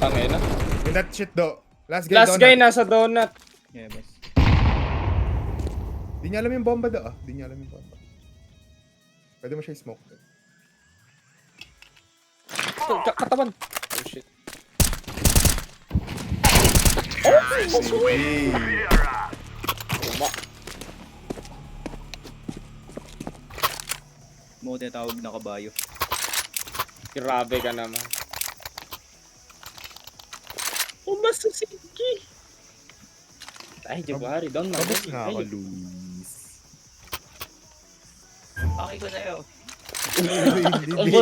Tangina. In that shit do. Last guy Last donut. guy nasa donut. Yeah, boss. Di niya alam yung bomba do. Di niya alam yung bomba. Pwede mo siya i-smoke. Katawan. Oh shit. Hey. Tuma. Mo tinatawag na kabayo. Grabe ka naman. Umasusiki. Ay, Jabari, down na. Tapos na ako, Luis. Okay ko sa'yo. Hindi ka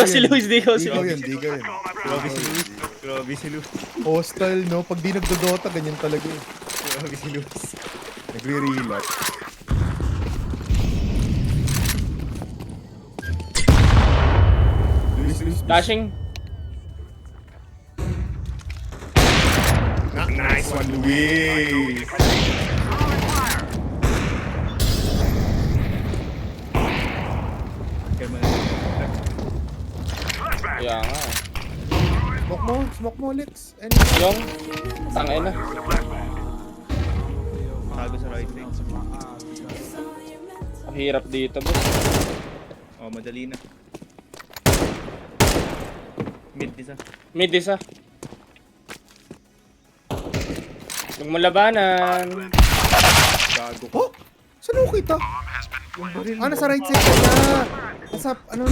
si Luis, hindi ka si Di ko Luis. yun, di ko yun. Grabe si Luis. Grabe si Luis. Hostile, no? Pag di nagdodota, ganyan talaga eh. Grabe si Luis. Nagre-relapse. Luis. Dashing. Nice one, Luis. Kaya nga. Smoke mo, Lex. Yung, tangina. Tago sa right lane. Ang hirap dito, boss. Oh, madali na. Mid isa. Mid isa. Huwag mo labanan. Gago ko. Oh! Saan ako kita? Nasa right side ka na.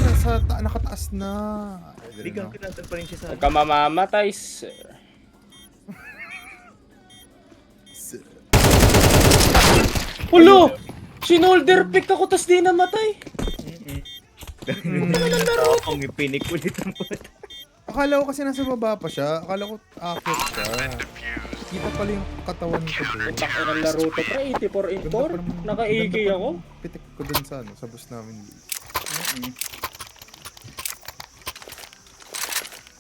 Nakataas na. Bigang kinatan pa rin siya sa... Huwag ka mamamatay, sir. Hulo! Sinolder pick ako tas di namatay. Ang pinik ulit ang puta. Akala ko kasi nasa baba pa siya. Akala ko akit siya. Kita pala yung katawan ko doon. Utak ko ng laro to, pre. 84-4. Naka-AK ako. Pitik ko dun sa bus namin.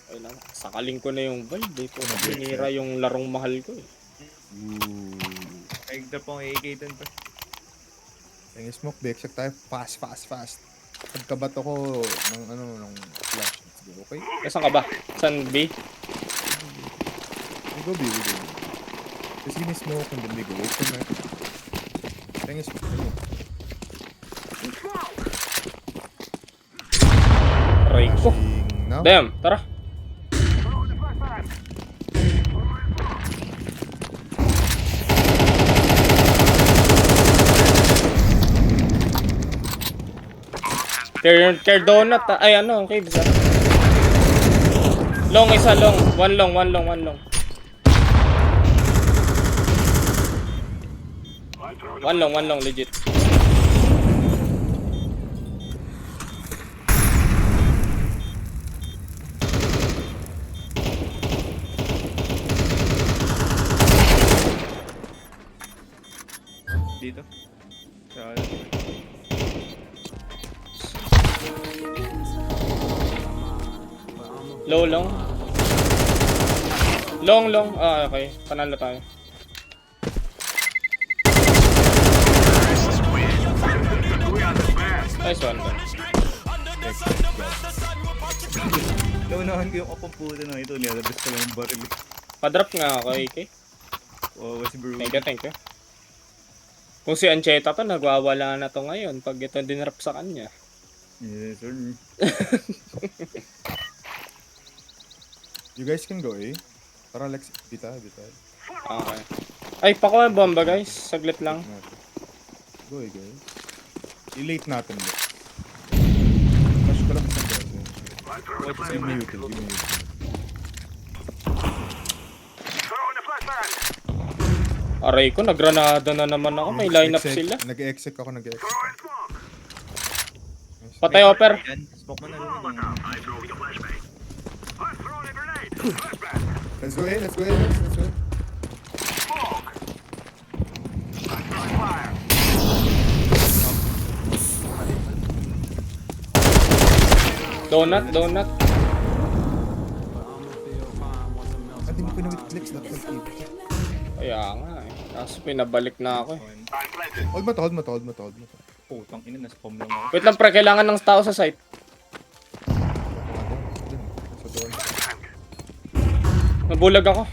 Ay lang, sakaling ko na yung valve eh. Kung binira yung larong mahal ko eh. Ay, na po ang AK dun pa. Yung smoke break, check tayo. Fast. Pagkabato ko ng flash. Let's go, okay? Saan ka ba? Saan B? We go B. Just give me smoke and then we go. Wait for night. Yung smoke. Aray ko. Now? Damn, tara. Care donut. Ay ano, caves ah. Long isa long. One long. One long, legit. Dito. Sa... Low long. Long. Ah, okay. Panalo tayo. Nice one. Naunahan ko yung kapang puta na ito. Nilabas ko lang yung baril. Pa-drop nga ako, AK. Oh, was bro. Thank you. Kung si Ancheta to, nagwawala na to ngayon pag ito dinrap sa kanya. Yes, sir. You guys can go eh. Tara Lex, bita. Okay. Ay, pakuha yung bomba guys. Saglit lang. Go eh guys. I-late natin Lex. Flash ko lang isang beses. Give me util. Aray ko, nagranada na naman ako. May lineup sila. Nag-exec ako. Patay offer. Yan, smoke mo na lang. Let's go in. Donut. Hindi mo pinawit Lex. Kaya nga eh. Kaso pinabalik na ako eh. Hold mo. Putang ina, na-spam lang ako. Wait lang pre, kailangan ng tao sa site. Sa doon. Nabulag ako. One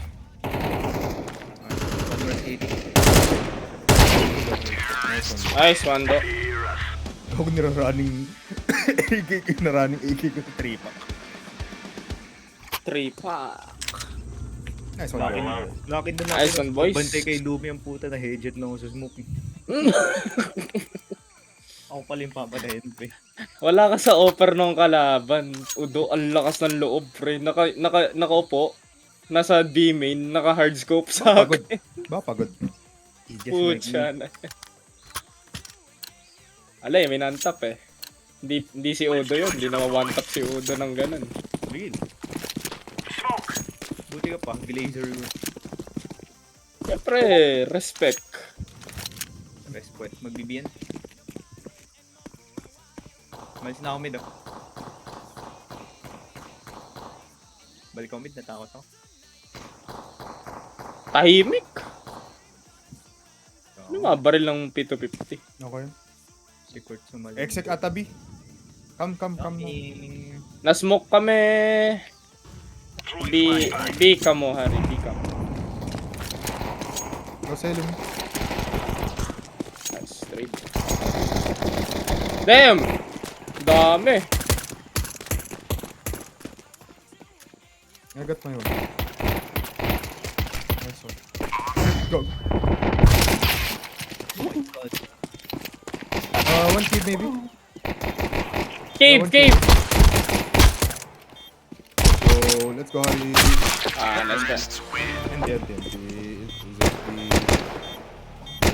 more 80. Nice one. Nice, Wando. Ako nira-running AK, na-running AK ko sa 3-pack. 3 pa. Nice one, Laki bro. na. Laki na natin. Nice one, boys. Bantay kay Lumi ang puta na headshot lang ako sa smoke. Ako pala yung papatayin, pre. Wala ka sa offer ng kalaban. Udo, ang lakas ng loob, pre. Nakaupo. Nasa D-main, naka-hard scope sa Pagod. akin. Ba, pagod. He just like me. Pucha na. Alay, may nantap eh. Hindi si Udo yun. Hindi na ma-one-tap si Udo ng ganun. Real. Buti ka pa, glazer yun. Siyempre, respect. Respect. Magbibiyan. Malis na ako mid ah. Balik ako mid, natakot ako. Tahimik. Ano mga baril ng P250? Okay. Si Kurt sumali. Exec Atabi. Come. Na-smoke kami. B ka mo, Harry. B ka mo. Roselum. That's straight. Damn! Dami. Nagat mo yun. Nice one. Go. One kid maybe. Cave! So, let's go, Harry.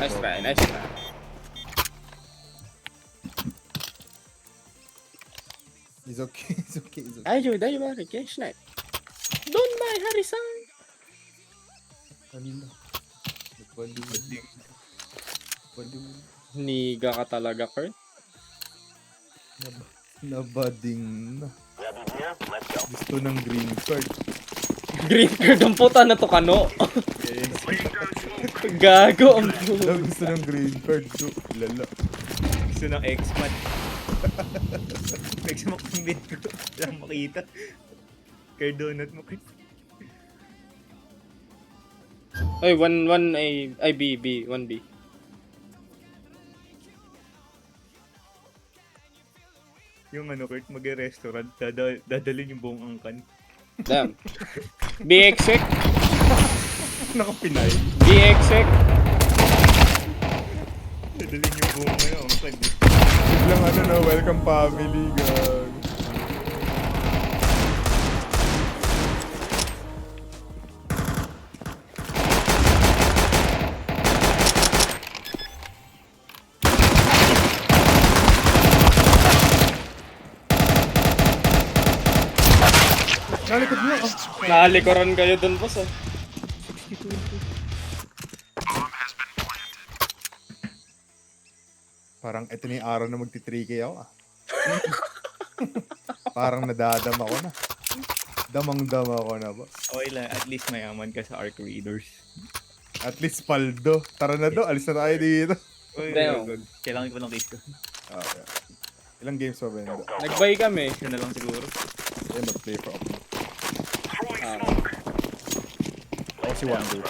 Nice try. Nice try. He's okay. Ayun, Harry. Cash night. Don't buy Harry-san. Kanina. Niga ka talaga, Kurt. Nabading na. Gusto ng green card. Green card ang puta na to kano. Gago ang Gusto ng green card. So, lala. Gusto ng X-Man. X-Man ang mid ko. Lang makita. Kaya donut mo. Ay, 1 A, B, 1B. Yung ano, Kurt, mag-restaurant, dadalhin yung buong angkan. Damn. B exec. Nakapinay. B exec. Dadalhin yung buong angkan. Biglang ano na, welcome family, gang. Nalikod mo, oh. Nahalikuran kayo dun, boss. Oh. Parang ito na yung araw na magti-3K ako, ah. Parang nadadama ko na. Damang-dama ko na ba? Okay lang, at least mayaman ka sa arc readers. At least paldo. Tara na do, alis na tayo dito. Uy, Damn. kailangan ko ng case ko. Okay. Ilang games pa ba yun? Nagbay kami. Isa na lang siguro. Ayun, mag-play for up. Ah, Ako si Wonder.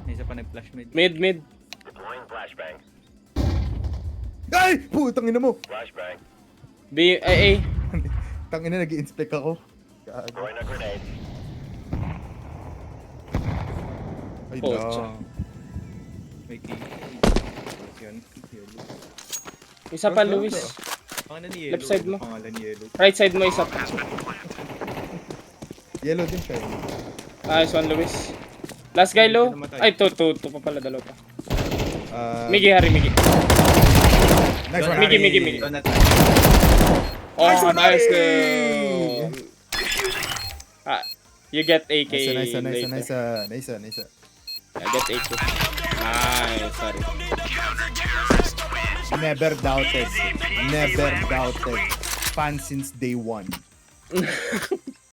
May isa pa nag-flash mid. mid. Deploying flashbang. Ay! Putang ina mo! Flashbang. B, A. Tangina, nag-i-inspect ako. Gago. Throwing a grenade. Ay, Pucha. lang. May key. Yan. Yellow. Isa pa, Luis. Pangalan ni Yellow. Left side mo. Pangalan ni Yellow. Right side mo isa pa. Yellow din siya. Nice one, Luis. Last guy low. Ay, to pa pala, dalawa pa. Migi, Harry, Migi. Nice one, Migi, Harry. Migi. Donut. Oh, nice. Harry! You get AK Nice, later. nice. I get AK. Nice, sorry. Never doubted. Fan since day one.